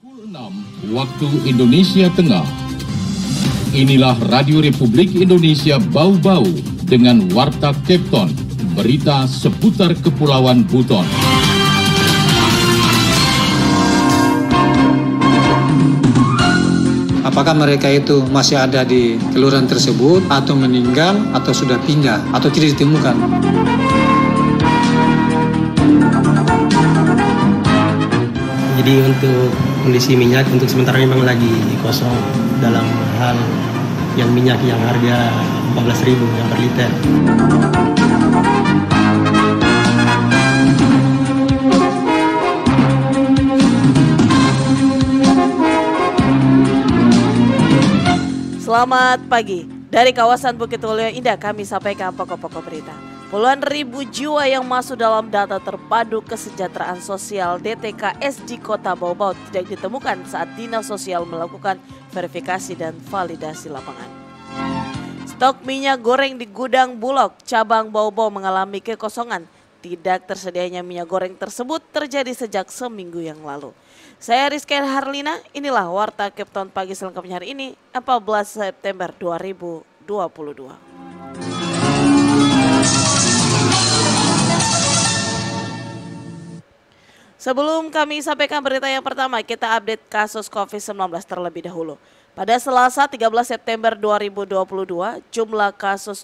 Pukul 6 waktu Indonesia Tengah. Inilah Radio Republik Indonesia Bau-Bau dengan Warta Kepton, berita seputar Kepulauan Buton. Apakah mereka itu masih ada di kelurahan tersebut atau meninggal atau sudah pindah atau tidak ditemukan? Jadi untuk kondisi minyak untuk sementara memang lagi kosong dalam hal yang minyak yang harga 14.000 yang per liter. Selamat pagi. Dari kawasan Bukit Waluyo Indah kami sampaikan pokok-pokok berita. Puluhan ribu jiwa yang masuk dalam data terpadu kesejahteraan sosial DTKS di Kota Bau-Bau tidak ditemukan saat Dinas Sosial melakukan verifikasi dan validasi lapangan. Stok minyak goreng di gudang Bulog cabang Bau-Bau mengalami kekosongan. Tidak tersedianya minyak goreng tersebut terjadi sejak seminggu yang lalu. Saya Rizky Harlina, inilah Warta Kepton pagi selengkapnya hari ini 14 September 2022. Sebelum kami sampaikan berita yang pertama, kita update kasus COVID-19 terlebih dahulu. Pada Selasa 13 September 2022, jumlah kasus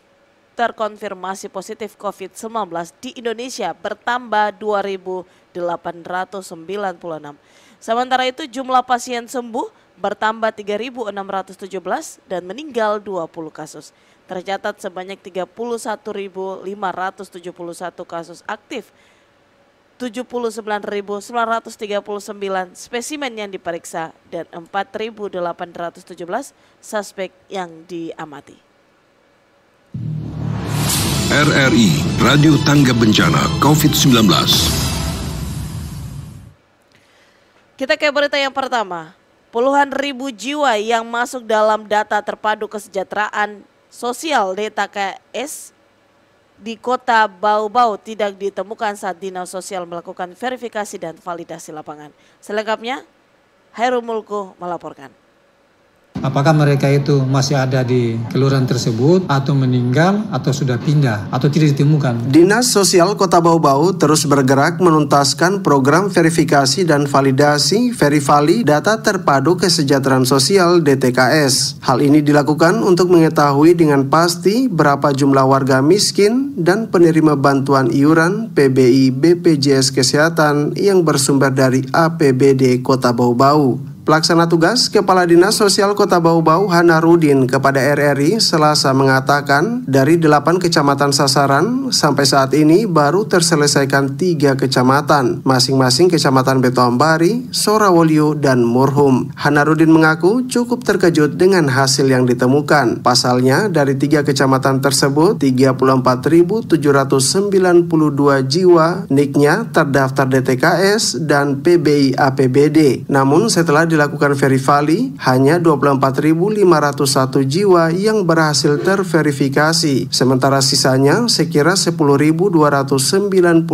terkonfirmasi positif COVID-19 di Indonesia bertambah 2.896. Sementara itu jumlah pasien sembuh bertambah 3.617 dan meninggal 20 kasus. Tercatat sebanyak 31.571 kasus aktif, 79.939 spesimen yang diperiksa dan 4.817 suspek yang diamati. RRI Radio Tangga Bencana COVID-19. Kita ke berita yang pertama. Puluhan ribu jiwa yang masuk dalam data terpadu kesejahteraan sosial DTKS di Kota Bau-Bau tidak ditemukan saat Dinas Sosial melakukan verifikasi dan validasi lapangan. Selengkapnya, Hairul Mulku melaporkan. Apakah mereka itu masih ada di kelurahan tersebut atau meninggal atau sudah pindah atau tidak ditemukan? Dinas Sosial Kota Bau-Bau terus bergerak menuntaskan program verifikasi dan validasi Verivali Data Terpadu Kesejahteraan Sosial DTKS. Hal ini dilakukan untuk mengetahui dengan pasti berapa jumlah warga miskin dan penerima bantuan iuran PBI BPJS Kesehatan yang bersumber dari APBD Kota Bau-Bau. Pelaksana tugas Kepala Dinas Sosial Kota Bau-Bau Hanarudin kepada RRI Selasa mengatakan dari 8 kecamatan sasaran sampai saat ini baru terselesaikan 3 kecamatan, masing-masing Kecamatan Betoambari, Sorawolyo, dan Murhum. Hanarudin mengaku cukup terkejut dengan hasil yang ditemukan. Pasalnya dari 3 kecamatan tersebut 34.792 jiwa NIK-nya terdaftar DTKS dan PBI APBD. Namun setelah dilakukan verivali, hanya 24.501 jiwa yang berhasil terverifikasi. Sementara sisanya sekira 10.291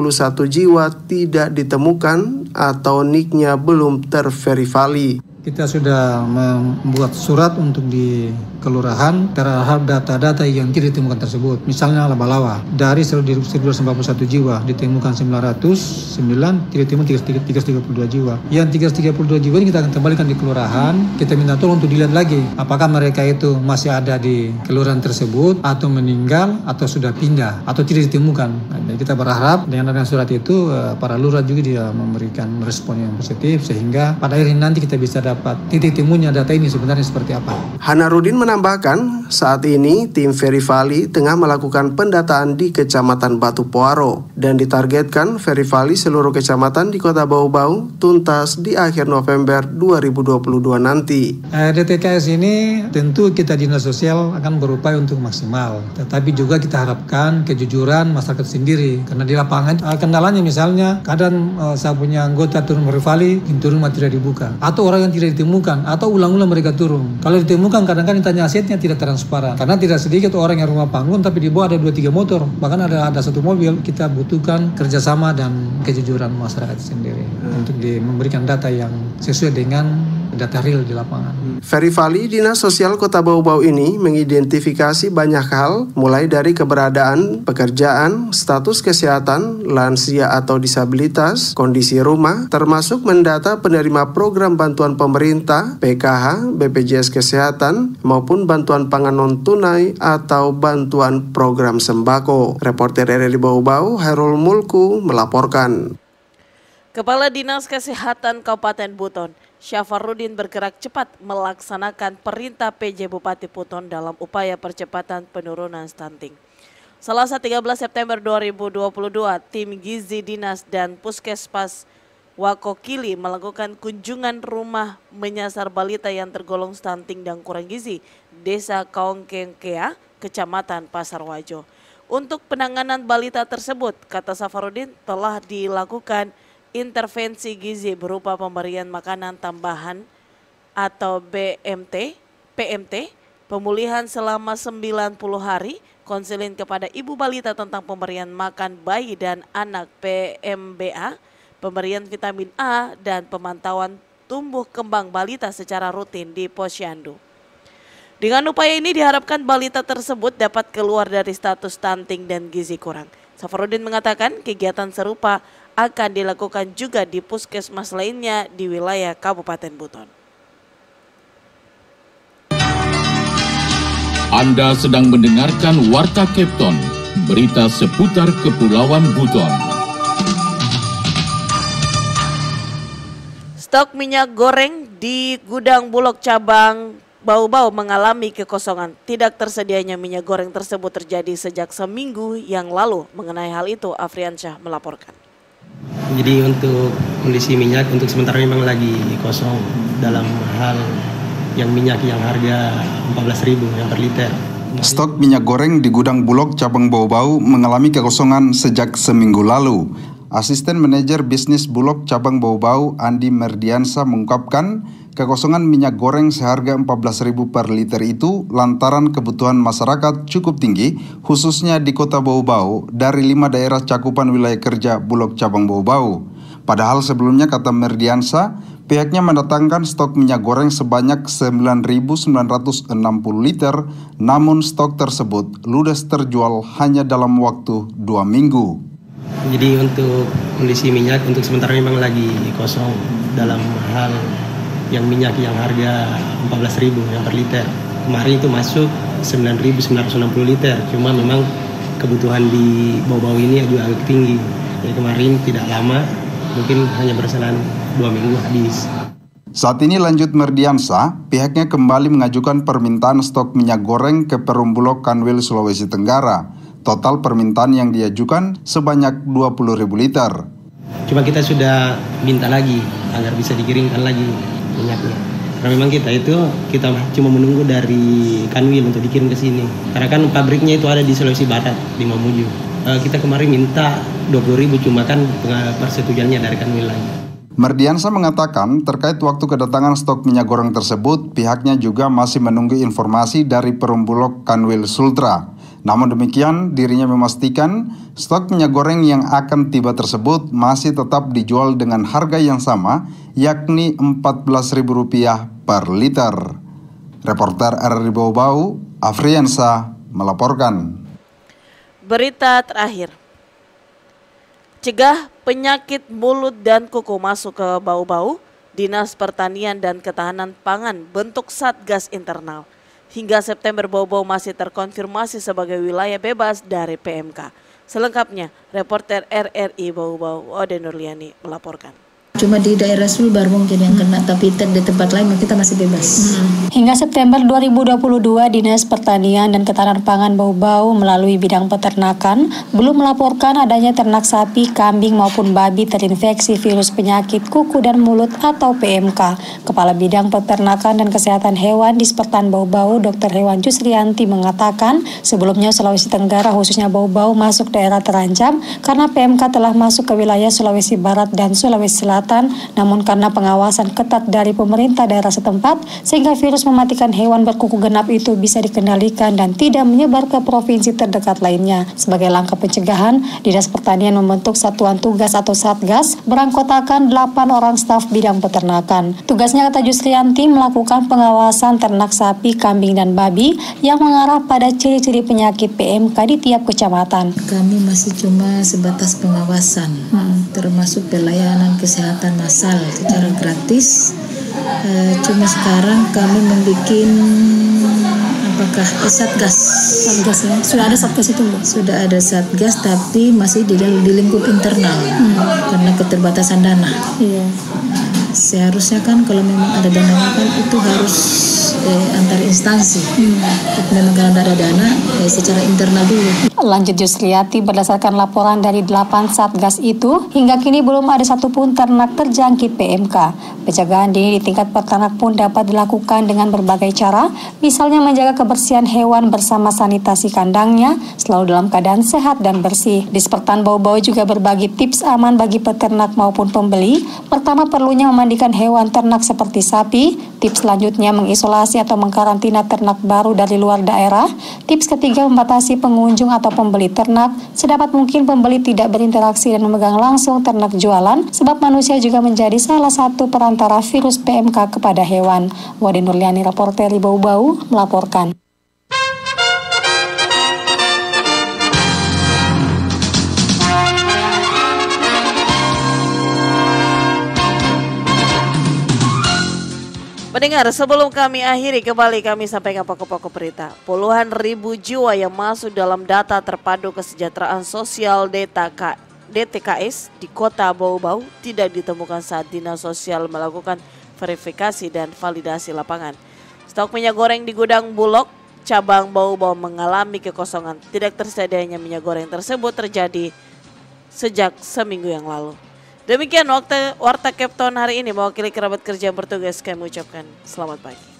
jiwa tidak ditemukan atau NIK-nya belum terverivali. Kita sudah membuat surat untuk di kelurahan terhadap data-data yang tidak ditemukan tersebut. Misalnya laba-laba, dari 1.291 jiwa ditemukan 909, tidak ditemukan 332 jiwa. Yang 332 jiwa ini kita akan kembalikan di kelurahan, kita minta tolong untuk dilihat lagi apakah mereka itu masih ada di kelurahan tersebut atau meninggal atau sudah pindah atau tidak ditemukan. Jadi kita berharap dengan adanya surat itu para lurah juga dia memberikan respon yang positif sehingga pada akhirnya nanti kita bisa dapat titik temunya data ini sebenarnya seperti apa. Hanarudin menambahkan, saat ini tim Verivali tengah melakukan pendataan di Kecamatan Batu Poaro dan ditargetkan Verivali seluruh kecamatan di Kota Bau-Bau tuntas di akhir November 2022 nanti. DTKS ini tentu kita Dinas Sosial akan berupaya untuk maksimal, tetapi juga kita harapkan kejujuran masyarakat sendiri karena di lapangan kendalanya misalnya kadang saya punya anggota turun Verivali, pintu rumah tidak dibuka atau orang yang tidak tidak ditemukan atau ulang-ulang mereka turun. Kalau ditemukan kadang-kadang ditanya asetnya tidak transparan. Karena tidak sedikit orang yang rumah panggung tapi di bawah ada 2-3 motor. Bahkan ada 1 mobil. Kita butuhkan kerjasama dan kejujuran masyarakat sendiri untuk memberikan data yang sesuai dengan data real di lapangan. Ferifali, Dinas Sosial Kota Bau-Bau ini mengidentifikasi banyak hal, mulai dari keberadaan, pekerjaan, status kesehatan, lansia atau disabilitas, kondisi rumah, termasuk mendata penerima program bantuan pemerintah, PKH, BPJS Kesehatan, maupun bantuan pangan non-tunai atau bantuan program sembako. Reporter RRI Bau-Bau, Hairul Mulku, melaporkan. Kepala Dinas Kesehatan Kabupaten Buton, Syafarudin bergerak cepat melaksanakan perintah PJ Bupati Buton dalam upaya percepatan penurunan stunting. Selasa 13 September 2022, tim Gizi Dinas dan Puskesmas Wakokili melakukan kunjungan rumah menyasar balita yang tergolong stunting dan kurang gizi, Desa Kaongkengkea, Kecamatan Pasar Wajo. Untuk penanganan balita tersebut, kata Syafarudin, telah dilakukan intervensi gizi berupa pemberian makanan tambahan atau PMT, pemulihan selama 90 hari, konseling kepada ibu balita tentang pemberian makan bayi dan anak PMBA, pemberian vitamin A, dan pemantauan tumbuh kembang balita secara rutin di Posyandu. Dengan upaya ini diharapkan balita tersebut dapat keluar dari status stunting dan gizi kurang. Syafarudin mengatakan kegiatan serupa akan dilakukan juga di puskesmas lainnya di wilayah Kabupaten Buton. Anda sedang mendengarkan Warta Kepton, berita seputar Kepulauan Buton. Stok minyak goreng di gudang Bulog cabang Bau-Bau mengalami kekosongan. Tidak tersedianya minyak goreng tersebut terjadi sejak seminggu yang lalu. Mengenai hal itu, Afriansyah melaporkan. Jadi untuk kondisi minyak untuk sementara memang lagi kosong dalam hal yang minyak yang harga 14.000 yang per liter. Stok minyak goreng di gudang Bulog cabang Bau-Bau mengalami kekosongan sejak seminggu lalu. Asisten Manajer Bisnis Bulog cabang Bau-Bau Andi Merdiansa mengungkapkan kekosongan minyak goreng seharga 14.000 per liter itu lantaran kebutuhan masyarakat cukup tinggi, khususnya di kota Bau-Bau dari 5 daerah cakupan wilayah kerja Bulog cabang Bau-Bau. Padahal sebelumnya, kata Merdiansa, pihaknya mendatangkan stok minyak goreng sebanyak 9.960 liter, namun stok tersebut ludes terjual hanya dalam waktu 2 minggu. Jadi untuk kondisi minyak untuk sementara memang lagi kosong dalam hal yang minyak yang harga 14.000 yang per liter. Kemarin itu masuk 9.960 liter, cuma memang kebutuhan di Bau-Bau ini juga agak tinggi. Jadi kemarin tidak lama, mungkin hanya berselang 2 minggu habis. Saat ini, lanjut Merdiansa, pihaknya kembali mengajukan permintaan stok minyak goreng ke Perum Bulog Kanwil, Sulawesi Tenggara. Total permintaan yang diajukan sebanyak 20.000 liter. Cuma kita sudah minta lagi agar bisa dikirimkan lagi minyaknya. Karena memang kita cuma menunggu dari Kanwil untuk dikirim ke sini. Karena kan pabriknya itu ada di Sulawesi Barat, di Mamuju. Kita kemarin minta 20.000, cuma kan persetujuannya dari Kanwil lagi. Merdiansa mengatakan terkait waktu kedatangan stok minyak goreng tersebut, pihaknya juga masih menunggu informasi dari Perum Bulog Kanwil Sultra. Namun demikian, dirinya memastikan stok minyak goreng yang akan tiba tersebut masih tetap dijual dengan harga yang sama, yakni Rp14.000 per liter. Reporter RRI Bau-Bau, Afriansa, melaporkan. Berita terakhir. Cegah penyakit mulut dan kuku masuk ke Bau-Bau, Dinas Pertanian dan Ketahanan Pangan bentuk Satgas Internal. Hingga September, Bau-Bau masih terkonfirmasi sebagai wilayah bebas dari PMK. Selengkapnya, reporter RRI Bau-Bau, Ode Nurliani, melaporkan. Cuma di daerah Sulbar mungkin yang kena, tapi di tempat lain kita masih bebas. Hingga September 2022, Dinas Pertanian dan Ketahanan Pangan Bau-Bau melalui bidang peternakan belum melaporkan adanya ternak sapi, kambing maupun babi terinfeksi virus penyakit kuku dan mulut atau PMK. Kepala Bidang Peternakan dan Kesehatan Hewan di Dispertan Bau-Bau, Dr. Hewan Jusrianti mengatakan sebelumnya Sulawesi Tenggara khususnya Bau-Bau masuk daerah terancam karena PMK telah masuk ke wilayah Sulawesi Barat dan Sulawesi Selatan kecamatan, namun karena pengawasan ketat dari pemerintah daerah setempat, sehingga virus mematikan hewan berkuku genap itu bisa dikendalikan dan tidak menyebar ke provinsi terdekat lainnya. Sebagai langkah pencegahan, Dinas Pertanian membentuk satuan tugas atau Satgas beranggotakan 8 orang staf bidang peternakan. Tugasnya, kata Jusrianti, melakukan pengawasan ternak sapi, kambing, dan babi yang mengarah pada ciri-ciri penyakit PMK di tiap kecamatan. Kami masih cuma sebatas pengawasan, termasuk pelayanan kesehatan massal secara gratis. Cuma sekarang kami membuat Satgas ya? Sudah ada Satgas itu Bu? Sudah ada Satgas, tapi masih di lingkup internal karena keterbatasan dana. Seharusnya kan kalau memang ada dana kan itu harus antar instansi. Tapi memang karena ada dana secara internal dulu. Lanjut Jusriati, berdasarkan laporan dari 8 Satgas itu, hingga kini belum ada satupun ternak terjangkit PMK. Pencegahan dini di tingkat peternak pun dapat dilakukan dengan berbagai cara, misalnya menjaga kebersihan hewan bersama sanitasi kandangnya selalu dalam keadaan sehat dan bersih. Dispertan Bau-Bau juga berbagi tips aman bagi peternak maupun pembeli. Pertama, perlunya memandikan hewan ternak seperti sapi. Tips selanjutnya, mengisolasi atau mengkarantina ternak baru dari luar daerah. Tips ketiga, membatasi pengunjung atau pembeli ternak. Sedapat mungkin pembeli tidak berinteraksi dan memegang langsung ternak jualan, sebab manusia juga menjadi salah satu perantara virus PMK kepada hewan. Wadi Nurliani, reporter Bau-Bau, melaporkan. Pendengar, sebelum kami akhiri, kembali kami sampaikan pokok-pokok berita. Puluhan ribu jiwa yang masuk dalam data terpadu kesejahteraan sosial DTKS di Kota Bau-Bau tidak ditemukan saat Dinas Sosial melakukan verifikasi dan validasi lapangan. Stok minyak goreng di gudang Bulog cabang Bau-Bau mengalami kekosongan. Tidak tersedianya minyak goreng tersebut terjadi sejak seminggu yang lalu. Demikian Warta Kepton hari ini, mewakili kerabat kerja yang bertugas, kami ucapkan selamat pagi.